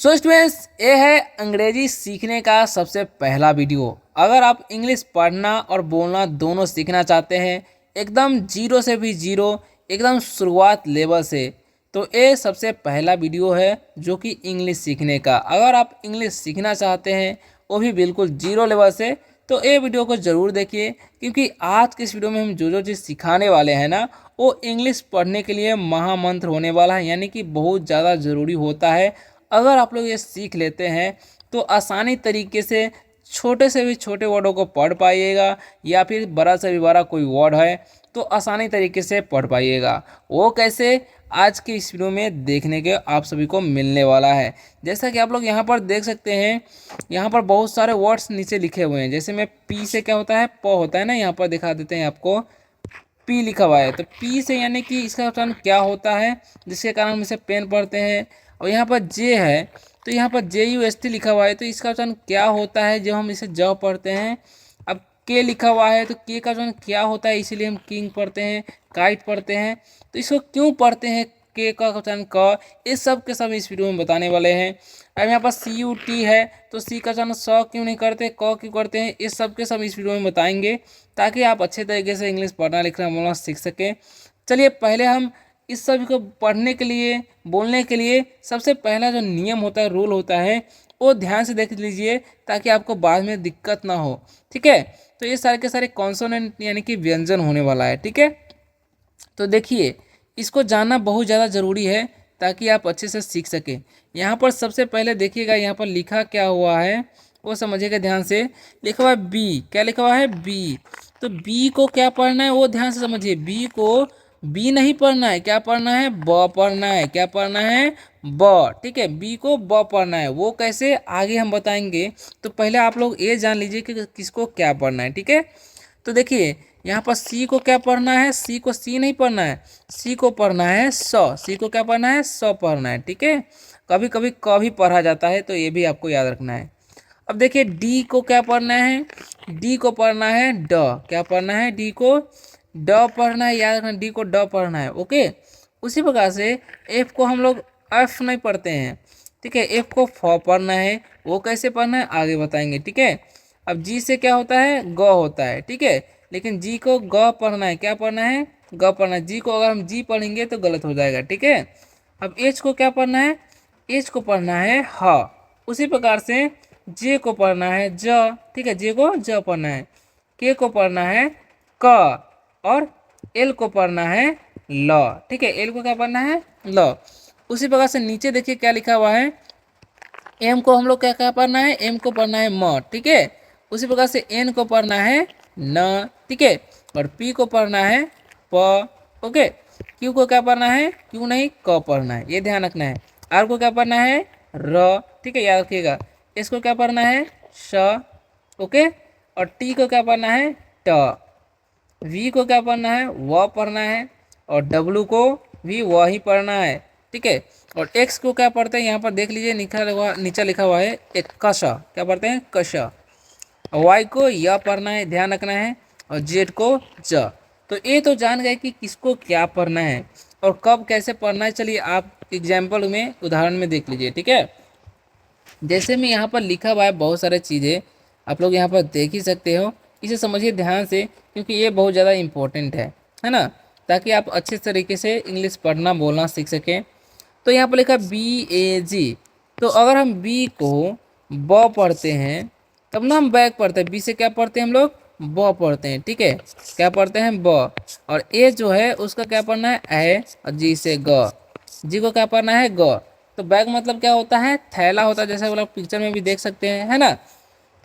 So students, ये है अंग्रेजी सीखने का सबसे पहला वीडियो। अगर आप इंग्लिश पढ़ना और बोलना दोनों सीखना चाहते हैं, एकदम जीरो से भी जीरो, एकदम शुरुआत लेवल से, तो ये सबसे पहला वीडियो है जो कि इंग्लिश सीखने का। अगर आप इंग्लिश सीखना चाहते हैं वो भी बिल्कुल जीरो लेवल से, तो ये वीडियो को ज़रूर देखिए, क्योंकि आज के इस वीडियो में हम जो जो चीज़ सिखाने वाले हैं ना, वो इंग्लिश पढ़ने के लिए महामंत्र होने वाला है, यानी कि बहुत ज़्यादा ज़रूरी होता है। अगर आप लोग ये सीख लेते हैं तो आसानी तरीके से छोटे से भी छोटे वर्डों को पढ़ पाइएगा, या फिर बड़ा से भी बड़ा कोई वर्ड है तो आसानी तरीके से पढ़ पाइएगा। वो कैसे, आज के इस वीडियो में देखने के आप सभी को मिलने वाला है। जैसा कि आप लोग यहाँ पर देख सकते हैं, यहाँ पर बहुत सारे वर्ड्स नीचे लिखे हुए हैं। जैसे में पी से क्या होता है, प होता है ना, यहाँ पर दिखा देते हैं आपको, पी लिखा हुआ है। तो पी से यानी कि इसका उच्चारण क्या होता है, जिसके कारण हम इसे पेन पढ़ते हैं। और यहाँ पर जे है, तो यहाँ पर JUST लिखा हुआ है, तो इसका उच्चारण क्या होता है जब हम इसे ज पढ़ते हैं। अब के लिखा हुआ है, तो के का उच्चारण क्या होता है, इसीलिए हम किंग पढ़ते हैं, काइट पढ़ते हैं। तो इसको क्यों पढ़ते हैं, के का उच्चारण क, ये सब के सब इस वीडियो में बताने वाले हैं। अब यहाँ पर CUT है, तो सी का उच्चारण स क्यों नहीं करते, क क्यों करते हैं, ये सब के सब इस वीडियो में बताएंगे, ताकि आप अच्छे तरीके से इंग्लिश पढ़ना लिखना बोलना सीख सकें। चलिए पहले हम इस सभी को पढ़ने के लिए, बोलने के लिए सबसे पहला जो नियम होता है, रूल होता है, वो ध्यान से देख लीजिए, ताकि आपको बाद में दिक्कत ना हो। ठीक है, तो ये सारे के सारे कॉन्सोनेंट यानी कि व्यंजन होने वाला है। ठीक है, तो देखिए, इसको जानना बहुत ज़्यादा ज़रूरी है ताकि आप अच्छे से सीख सकें। यहाँ पर सबसे पहले देखिएगा, यहाँ पर लिखा क्या हुआ है वो समझिएगा ध्यान से। लिखा हुआ है बी, क्या लिखा हुआ है, बी। तो बी को क्या पढ़ना है वो ध्यान से समझिए। बी को बी नहीं पढ़ना है, क्या पढ़ना है, ब पढ़ना है। क्या पढ़ना है, ब। ठीक है, बी को ब पढ़ना है। वो कैसे, आगे हम बताएंगे। तो पहले आप लोग ये जान लीजिए कि किसको क्या पढ़ना है। ठीक है, तो देखिए यहाँ पर सी को क्या पढ़ना है, सी को सी नहीं पढ़ना है, सी को पढ़ना है स। सी को क्या पढ़ना है, स पढ़ना है। ठीक है, कभी कभी क भी पढ़ा जाता है, तो ये भी आपको याद रखना है। अब देखिए डी को क्या पढ़ना है, डी को पढ़ना है ड। क्या पढ़ना है, डी को ड पढ़ना है, याद रखना, डी को ड पढ़ना है। ओके, उसी प्रकार से एफ को हम लोग एफ नहीं पढ़ते हैं। ठीक है, एफ को फ पढ़ना है। वो कैसे पढ़ना है आगे बताएंगे। ठीक है, अब जी से क्या होता है, ग होता है। ठीक है, लेकिन जी को ग पढ़ना है, क्या पढ़ना है, ग पढ़ना है। जी को अगर हम जी पढ़ेंगे तो गलत हो जाएगा। ठीक है, अब एच को क्या पढ़ना है, एच को पढ़ना है ह। उसी प्रकार से जे को पढ़ना है ज। ठीक है, जे को ज पढ़ना है। के को पढ़ना है क, और एल को पढ़ना है ल। ठीक है, एल को क्या पढ़ना है, ल। उसी प्रकार से नीचे देखिए क्या लिखा हुआ है, एम को हम लोग क्या क्या पढ़ना है, एम को पढ़ना है म। ठीक है, उसी प्रकार से एन को पढ़ना है न। ठीक है, और पी को पढ़ना है प। ओके, क्यू को क्या पढ़ना है, क्यू नहीं क पढ़ना है, ये ध्यान रखना है। आर को क्या पढ़ना है, र। ठीक है, याद रखिएगा। एस को क्या पढ़ना है, श। ओके, और टी को क्या पढ़ना है, ट। वी को क्या पढ़ना है, व पढ़ना है, और डब्लू को भी व ही पढ़ना है। ठीक है, और एक्स को क्या पढ़ते हैं, यहाँ पर देख लीजिए नीचे लिखा हुआ है एक कश। क्या पढ़ते हैं, कश। वाई को य पढ़ना है, ध्यान रखना है, और जेड को ज। तो ये तो जान गए कि किसको क्या पढ़ना है और कब कैसे पढ़ना है। चलिए आप एग्जाम्पल में, उदाहरण में देख लीजिए। ठीक है, जैसे में यहाँ पर लिखा हुआ है बहुत सारे चीज़ें, आप लोग यहाँ पर देख ही सकते हो। इसे समझिए ध्यान से, क्योंकि ये बहुत ज़्यादा इम्पोर्टेंट है ना, ताकि आप अच्छे तरीके से इंग्लिश पढ़ना बोलना सीख सकें। तो यहाँ पर लिखा BAG, तो अगर हम बी को ब पढ़ते हैं तब ना हम बैक पढ़ते हैं। बी से क्या पढ़ते हैं हम लोग, ब पढ़ते हैं। ठीक है, क्या पढ़ते हैं, ब। और ए जो है उसका क्या पढ़ना है, ए, और जी से ग। जी को क्या पढ़ना है, ग। तो बैग मतलब क्या होता है, थैला होता है, जैसे आप पिक्चर में भी देख सकते हैं, है ना।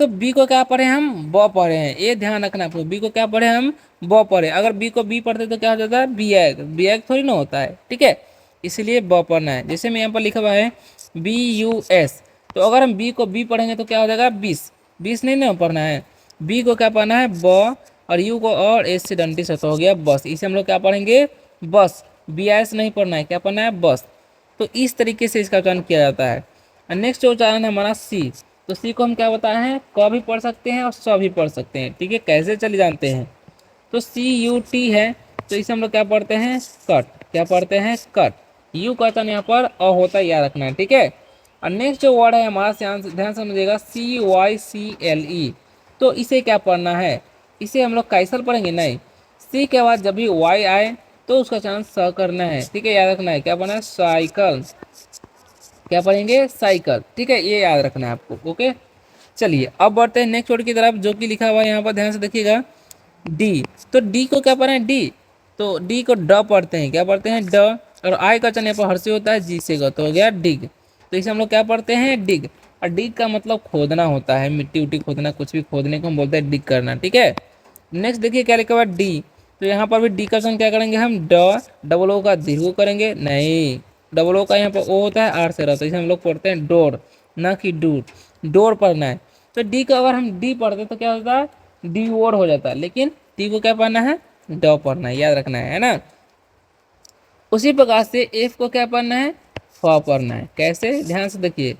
तो बी को क्या पढ़े हम, ब पढ़े हैं, ये ध्यान रखना आपको। बी को क्या पढ़े हम, ब पढ़े। अगर बी को बी पढ़ते तो क्या हो जाता है, BAG। BAG थोड़ी ना होता है। ठीक है, इसीलिए ब पढ़ना है। जैसे मैं यहाँ पर लिखा हुआ है BUS, तो अगर हम बी को बी पढ़ेंगे तो क्या हो जाएगा, 20। 20 नहीं ना पढ़ना है। बी को क्या पढ़ना है, ब, और यू को और एस से डंडी से हो गया बस। इसे हम लोग क्या पढ़ेंगे, बस। BIS नहीं पढ़ना है, क्या पढ़ना है, बस। तो इस तरीके से इसका उच्चारण किया जाता है। और नेक्स्ट उच्चारण है हमारा सी। तो सी को हम क्या बताए हैं, क भी पढ़ सकते हैं और स भी पढ़ सकते हैं। ठीक है, कैसे चले जानते हैं। तो CUT है, तो इसे हम लोग क्या पढ़ते हैं, कट। क्या पढ़ते हैं, कट। यू का उच्चारण यहाँ पर अ होता है, याद रखना है। ठीक है, और नेक्स्ट जो वर्ड है हमारा, ध्यान से समझिएगा, CYCLE। तो इसे क्या पढ़ना है, इसे हम लोग कैसल पढ़ेंगे, नहीं, सी के बाद जब भी वाई आए तो उसका चलन स करना है, ठीक है, याद रखना है, क्या पढ़ना है, साइकिल, क्या पढ़ेंगे, साइकिल, ठीक है, ये याद रखना है आपको। ओके, चलिए अब बढ़ते हैं नेक्स्ट वर्ड की तरफ, जो कि लिखा हुआ है यहाँ पर, ध्यान से देखिएगा, डी। तो डी को क्या पढ़ना है, डी, तो डी को ड पढ़ते हैं, क्या पढ़ते हैं, ड। और आई का चन यहाँ पर हर से होता है, जी से ग, तो हो गया डिग। तो इसे हम लोग क्या पढ़ते हैं, डिग। और डिग का मतलब खोदना होता है, मिट्टी उट्टी खोदना, कुछ भी खोदने को हम बोलते हैं डिग करना, ठीक है। नेक्स्ट देखिए क्या लिखा हुआ है, डी। तो यहाँ पर भी डी का चन क्या करेंगे हम, ड, डबल ओ का दीर्घ करेंगे, नहीं, डबल ओ का यहाँ पर ओ होता है, आर से रहता है, इसे हम लोग पढ़ते हैं डोर, ना कि डूर, डोर पढ़ना है। तो डी का अगर हम डी पढ़ते तो क्या होता है, डी ओर हो जाता है, लेकिन डी को क्या पढ़ना है, ड पढ़ना है, याद रखना है ना। उसी प्रकार से एफ को क्या पढ़ना है, फ पढ़ना है, कैसे, ध्यान से देखिए।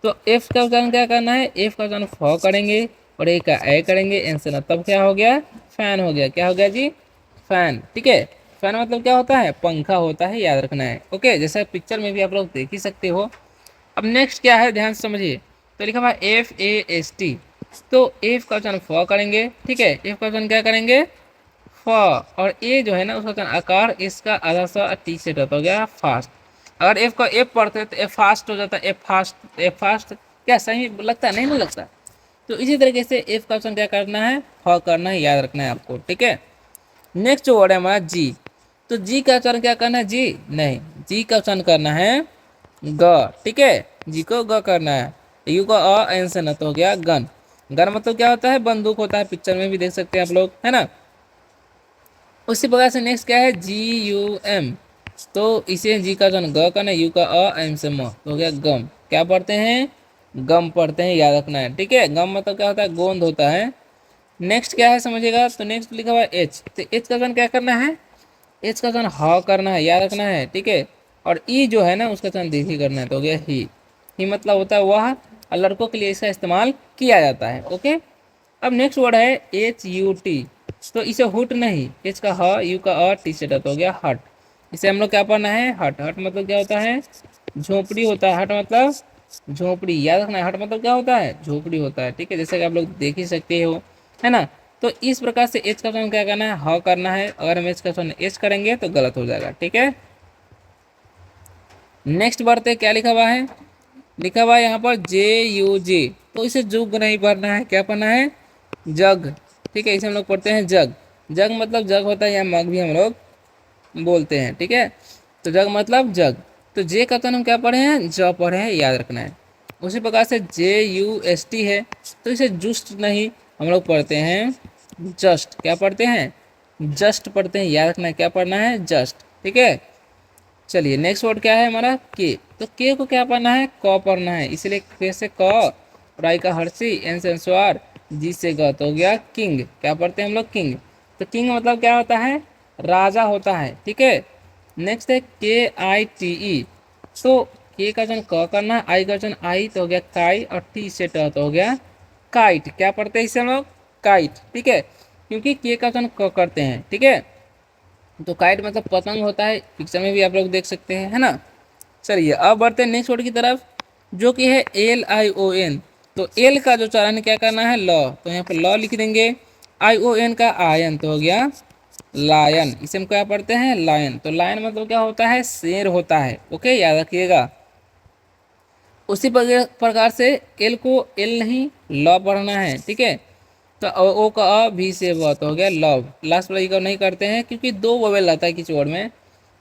तो एफ का उच्चारण क्या करना है, एफ का उच्चारण फ करेंगे और ए का ए करेंगे, एन से ना, तब क्या हो गया, फैन हो गया, क्या हो गया जी, फैन, ठीक है। फैन मतलब क्या होता है, पंखा होता है, याद रखना है। ओके, जैसे पिक्चर में भी आप लोग देख ही सकते हो। अब नेक्स्ट क्या है, ध्यान से समझिए। तो लिखा हुआ FAST। तो एफ का उच्चारण फ करेंगे, ठीक है, एफ का उच्चारण क्या करेंगे, फ। और ए जो है ना, उसका उच्चारण आकार इसका आधा सा टी से रहता, हो गया फास्ट। अगर एफ का एफ पढ़ते हैं तो एफ फास्ट हो जाता है, एफ फास्ट, एफ फास्ट, क्या सही लगता है, नहीं ना लगता। तो इसी तरीके से एफ का उच्चारण क्या करना है, फ करना है, याद रखना है आपको, ठीक है। नेक्स्ट जो वर्ड है हमारा जी। तो जी का उच्चारण क्या करना है, जी नहीं, जी का उच्चारण करना है ग, ठीक है, जी को ग करना है, यू का अ एन से न, तो हो गया गन। गन मतलब क्या होता है, बंदूक होता है, पिक्चर में भी देख सकते हैं आप लोग, है ना। उसी प्रकार से नेक्स्ट क्या है, GUM। तो इसे जी का उच्चारण ग करना है, यू का अ एम से म, तो हो गया गम। क्या पढ़ते हैं, गम पढ़ते हैं, याद रखना है, ठीक है। गम मतलब क्या होता है, गोंद होता है। नेक्स्ट क्या है समझिएगा, तो नेक्स्ट लिखा हुआ है एच। तो एच का उच्चारण क्या करना है, एच का उच्चारण ह करना है, याद रखना है, ठीक है। और ई जो है ना, उसका उच्चारण दीर्घ करना है, तो हो गया ही मतलब होता है वह, और लड़कों के लिए इसका इस्तेमाल किया जाता है। ओके, अब नेक्स्ट वर्ड है HUT। तो इसे हुट नहीं, एच का ह, यू का अ, टी से डट, हो गया हट। इसे हम लोग क्या पढ़ना है, हट। हट मतलब क्या होता है, झोपड़ी होता है, हट मतलब झोपड़ी, याद रखना है, हट मतलब क्या होता है, झोपड़ी होता है, ठीक है, जैसे कि आप लोग देख ही सकते हो, है ना। तो इस प्रकार से एच का उच्चारण क्या करना है, ह करना है। अगर हम एच का उच्चारण एच करेंगे तो गलत हो जाएगा, ठीक है। नेक्स्ट बढ़ते, क्या लिखा हुआ है, लिखा हुआ है यहाँ पर JUG। तो इसे जुग नहीं पढ़ना है, क्या पढ़ना है, जग, ठीक है, इसे हम लोग पढ़ते हैं जग। जग मतलब जग होता है, या मग भी हम लोग बोलते हैं, ठीक है। तो जग मतलब जग। तो जे का उच्चारण हम क्या पढ़े हैं, ज पढ़े हैं, याद रखना है। उसी प्रकार से JUST है, तो इसे जुस्ट नहीं, हम लोग पढ़ते हैं जस्ट। क्या पढ़ते हैं, जस्ट पढ़ते हैं, याद रखना है, क्या पढ़ना है, जस्ट, ठीक है। चलिए नेक्स्ट वर्ड क्या है हमारा, के। तो के को क्या पढ़ना है, क पढ़ना है, इसलिए के से क, और आई का हर्षी, एन से अनुस्वार, जी से ग, तो हो गया किंग। क्या पढ़ते हैं हम लोग, किंग। तो किंग मतलब क्या होता है, राजा होता है, ठीक है। नेक्स्ट है KITE। तो के का वचन क करना है, आई का वचन आई, तो हो गया काई, और टी से ट, तो हो गया काइट। क्या पढ़ते हैं इसे हम लोग, काइट, ठीक है, क्योंकि के का वचन क करते हैं, ठीक है। तो काइट मतलब पतंग होता है, पिक्चर में भी आप लोग देख सकते हैं, है ना। चलिए अब बढ़ते हैं नेक्स्ट वर्ड की तरफ, जो कि है LION। तो एल का जो उच्चारण क्या करना है, ल, तो यहाँ पर ल लिख देंगे। ION का आयन, तो हो गया लायन। इसे हम क्या पढ़ते हैं, लायन। तो लायन मतलब क्या होता है, शेर होता है, ओके, याद रखिएगा। उसी प्रकार से एल को एल नहीं, ल पढ़ना है, ठीक है। तो ओ का अ, भी से व, तो हो गया लव। लास्ट वाले का नहीं करते हैं, क्योंकि दो वोवेल आता है किसी वर्ड में,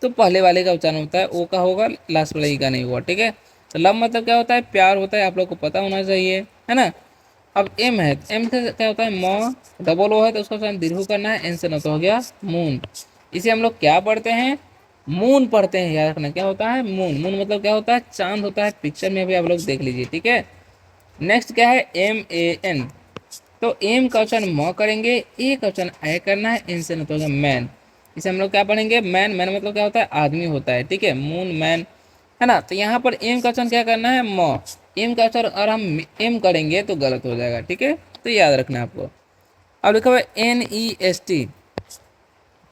तो पहले वाले का उच्चारण होता है ओ का होगा, लास्ट वाले का नहीं हुआ, ठीक है। तो लव मतलब क्या होता है, प्यार होता है, आप लोग को पता होना चाहिए, है ना। अब एम है, एम का क्या होता है, म, डबल ओ है, तो उसका उच्चारण दीर्घ करना है, एन से न, तो हो गया मून। इसे हम लोग क्या पढ़ते हैं, मून पढ़ते हैं, याद रखना, क्या होता है, मून। मून मतलब क्या होता है, चांद होता है, पिक्चर में भी आप लोग देख लीजिए, ठीक है। नेक्स्ट क्या है, MAN। तो एम का उच्चारण म करेंगे, ए का उच्चारण ए करना है, एन से न, तो होगा मैन। इसे हम लोग क्या पढ़ेंगे, मैन। मैन मतलब क्या होता है, आदमी होता है, ठीक है, मून मैन, है ना। तो यहाँ पर एम का उच्चारण क्या करना है, म। एम का उच्चारण अगर हम एम करेंगे तो गलत हो जाएगा, ठीक है, तो याद रखना है आपको। अब लिखा हुआ है NEST।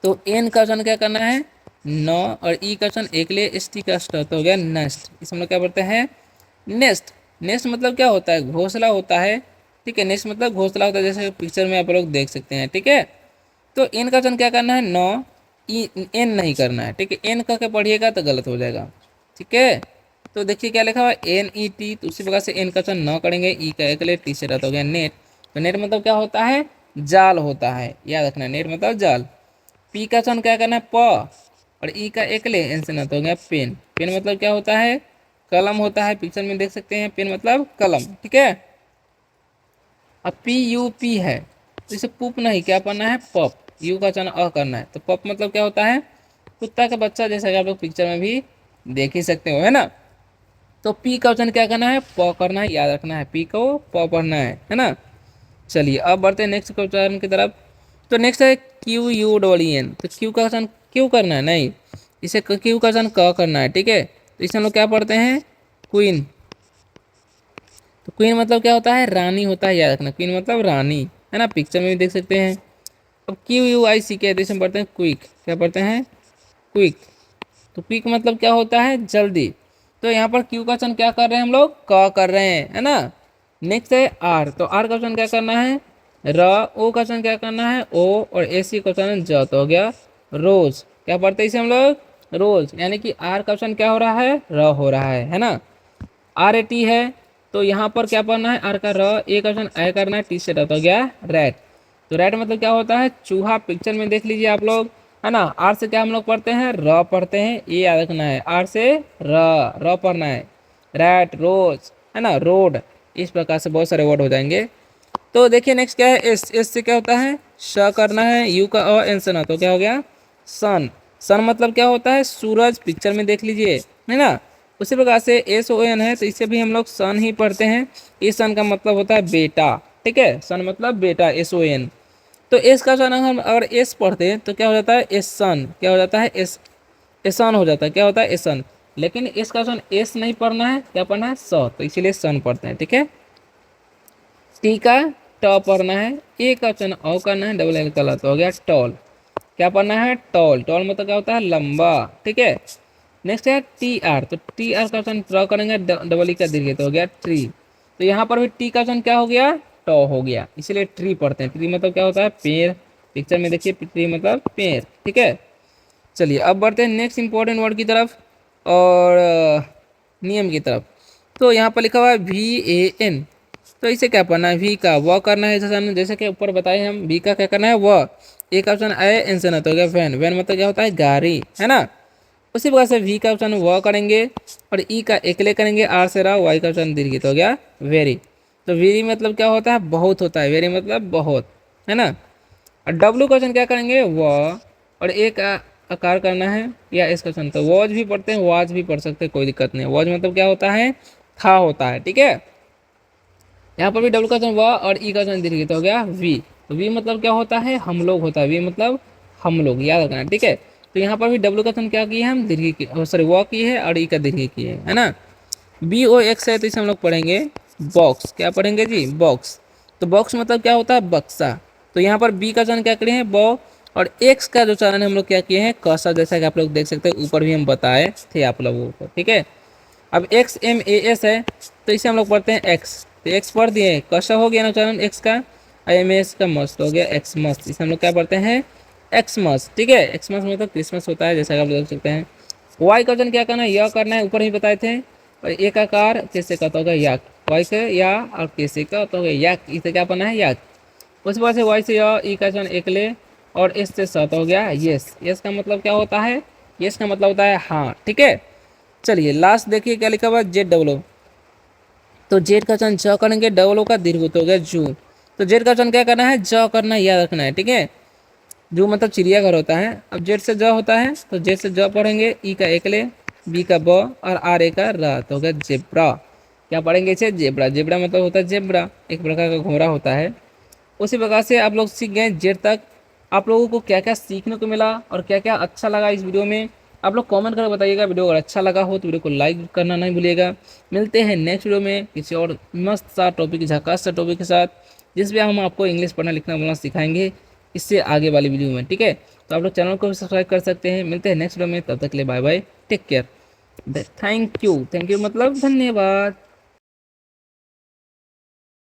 तो एन का उच्चारण क्या करना है, न, और ई का उच्चारण एक लिए, एस टी का स्ट, तो हो गया नेस्ट। इसे हम लोग क्या बोलते हैं, नेस्ट, नेस्ट मतलब क्या होता है, घोंसला होता है। ठीक है, नेस्ट मतलब घोंसला होता है, जैसे पिक्चर में आप लोग देख सकते हैं। ठीक है, तो एन का वचन क्या करना है, नौ, ई एन नहीं करना है। ठीक है, एन करके पढ़िएगा तो गलत हो जाएगा। ठीक है, तो देखिए क्या लिखा हुआ है, एन ई टी, तो उसी प्रकार से एन का वचन न करेंगे, ई का एक ले, टी से रद्द हो गया नेट। तो नेट मतलब क्या होता है, जाल होता है, याद रखना, नेट मतलब जाल। पी का वचन क्या करना है, प, और ई का एक ले, एन से रद्द हो गया पेन। पेन मतलब क्या होता है, कलम होता है, पिक्चर में देख सकते हैं, पेन मतलब कलम। ठीक है, अब पी यू पी है, तो इसे पुप नहीं, क्या पढ़ना है, पप, यू का वचन अ करना है। तो पप मतलब क्या होता है, कुत्ता का बच्चा, जैसा कि आप लोग पिक्चर में भी देख ही सकते हो, है ना। तो पी का वचन क्या करना है, प करना है, याद रखना है, पी को प पढ़ना है ना। चलिए अब बढ़ते हैं नेक्स्ट के उच्चारण की तरफ। तो नेक्स्ट है Q U double E N, तो क्यू का वचन क्यों करना है, नहीं, इसे क्यू का वचन क करना है। ठीक है, तो इसे हम लोग क्या पढ़ते हैं, क्वीन। तो क्वीन मतलब क्या होता है, रानी होता है, याद रखना, क्वीन मतलब रानी, है ना, पिक्चर में भी देख सकते हैं। अब क्यू यू आई सी के, तो हम पढ़ते हैं क्विक, क्या पढ़ते हैं, क्विक। तो क्विक मतलब क्या होता है, जल्दी। तो यहाँ पर क्यू का वचन क्या कर रहे हैं हम लोग, क कर रहे हैं, है ना। नेक्स्ट है आर, तो आर का वचन क्या करना है, र, ओ का वचन क्या करना है, ओ, और ए सी का वचन ज, तो हो गया रोज। क्या पढ़ते हैं इसे हम लोग, रोज, यानी कि आर का वचन क्या हो रहा है, र हो रहा है ना। आर ए टी है, तो यहाँ पर क्या पढ़ना है, आर का र, ए का वचन ए करना है, टी से रद्द हो गया रैट। तो रैट मतलब क्या होता है, चूहा, पिक्चर में देख लीजिए आप लोग, है ना। आर से क्या हम लोग पढ़ते हैं, र पढ़ते हैं, ये याद रखना है, आर से र पढ़ना है। रैट, रोज, है ना, रोड, इस प्रकार से बहुत सारे वर्ड हो जाएंगे। तो देखिए नेक्स्ट क्या है, एस, एस से क्या होता है, श करना है, यू का अ, एन से ना, तो क्या हो गया, सन। सन मतलब क्या होता है, सूरज, पिक्चर में देख लीजिए, है ना। उसी प्रकार से एस ओ एन है, तो इसे भी हम लोग सन ही पढ़ते हैं। इस सन का मतलब होता है बेटा। ठीक है, सन मतलब बेटा, एस ओ एन। तो एस का सन हम अगर एस पढ़ते हैं तो क्या हो जाता है, एस सन, क्या हो जाता है, एस, एसन हो जाता है, क्या होता है, एसन। लेकिन एस का सन एस नहीं पढ़ना है, क्या पढ़ना है, स, तो इसीलिए सन पढ़ते हैं। ठीक है, टी का ट पढ़ना है, ए का वचन औ करना है, डबल एल का तो हो गया टॉल। क्या पढ़ना है, टॉल, टॉल मतलब क्या होता है, लंबा। ठीक है, नेक्स्ट है टी आर, तो टी आर का वचन ड्रॉ करेंगे, डबल ई का दीर्घ, तो हो गया ट्री। तो यहाँ पर भी टी का वचन क्या हो गया, टॉ हो गया, इसीलिए ट्री पढ़ते हैं। ट्री मतलब क्या होता है, पेड़, पिक्चर में देखिए, ट्री मतलब पेड़। ठीक है, चलिए अब बढ़ते हैं नेक्स्ट इंपॉर्टेंट वर्ड की तरफ और नियम की तरफ। तो यहाँ पर लिखा हुआ है वी ए एन, तो इसे क्या पढ़ना है, वी का व करना है, जैसे कि ऊपर बताए हम, वी का क्या करना है, व, एक ऑप्शन आए, एन से ना, तो हो गया वैन, वैन मतलब क्या होता है, गाड़ी, है ना। उसी प्रकार से वी का ऑप्शन व करेंगे, और ई का एकले करेंगे, आर से रहा, वाई का ऑप्शन दीर्घ, तो हो गया वेरी। तो वेरी मतलब क्या होता है, बहुत होता है, वेरी मतलब बहुत, है ना। और डब्लू का वचन क्या करेंगे, व, और एक आकार करना है, या इसका वचन, तो वॉज भी पढ़ते हैं, वाज भी पढ़ सकते हैं, कोई दिक्कत नहीं। वॉज मतलब क्या होता है, था होता है। ठीक है, यहाँ पर भी डब्लू का वचन व, और ई का वचन दीर्घ, तो हो गया वी। तो वी मतलब क्या होता है, हम लोग होता है, वी मतलब हम लोग, याद रखना। ठीक है, तो यहाँ पर भी डब्लू का वचन क्या किए हम, दीर्घ की, सॉरी व की है, और ई का दीर्घ की है ना। बी ओ एक्स है, तो इसे हम लोग पढ़ेंगे बॉक्स, क्या पढ़ेंगे जी, बॉक्स। तो बॉक्स मतलब क्या होता है, बक्सा। तो यहाँ पर बी का चरण क्या किए हैं, बॉ, और एक्स का जो चरण हम लोग क्या किए हैं, कसा, जैसा कि आप लोग देख सकते हैं, ऊपर भी हम बताए थे आप लोगों को। ठीक है, अब एक्स एम ए एस है, तो इसे हम लोग पढ़ते हैं एक्स, तो एक्स पढ़ दिए, कसा हो गया ना चरण एक्स का, आई एम एस का मस्त हो गया एक्स मस्त, इसे हम लोग क्या पढ़ते हैं, एक्स मस्त। ठीक है, एक्स मस्त मतलब क्रिसमस होता है, जैसा कि आप लोग देख सकते हैं। वाई का वचन क्या करना है, यह करना है, ऊपर ही बताए थे। और एक आकार कैसे कहता होगा, याक, वाई से या, और कैसे का तो होगा याक, इसे क्या पढ़ना है, याक। उस बात से वाई से या, ई का वचन एक ले, और एस से सत हो गया यस। यस का मतलब क्या होता है, यस का मतलब होता है हाँ। ठीक है, चलिए लास्ट देखिए क्या लिखा हुआ है, जेड डब्लो। तो जेड का वचन ज करेंगे, डब्लो का दीर्घ तो हो गया जू। तो जेड का वचन क्या करना है, ज करना है, याद रखना है। ठीक है, जू मतलब चिड़ियाघर होता है। अब जेड से ज होता है, तो जेड से ज पढ़ेंगे, ई का एक ले, बी का ब, और आर ए का र, तो हो गया जेब्रा। क्या पढ़ेंगे इसे, जेब्रा। जेब्रा मतलब होता है जेब्रा, एक प्रकार का घोड़ा होता है। उसी प्रकार से आप लोग सीख गए जेड तक। आप लोगों को क्या क्या सीखने को मिला और क्या क्या अच्छा लगा इस वीडियो में, आप लोग कमेंट करके बताइएगा। वीडियो अगर अच्छा लगा हो तो वीडियो को लाइक करना नहीं भूलिएगा। मिलते हैं नेक्स्ट वीडियो में किसी और मस्त सा टॉपिक, झकास सा टॉपिक के साथ, जिसमें हम आपको इंग्लिश पढ़ना लिखना बोलना सिखाएंगे इससे आगे वाली वीडियो में। ठीक है, तो आप लोग चैनल को भी सब्सक्राइब कर सकते हैं। मिलते हैं नेक्स्ट वीडियो में, तब तक के लिए bye bye, take care, thank you. Thank you मतलब धन्यवाद।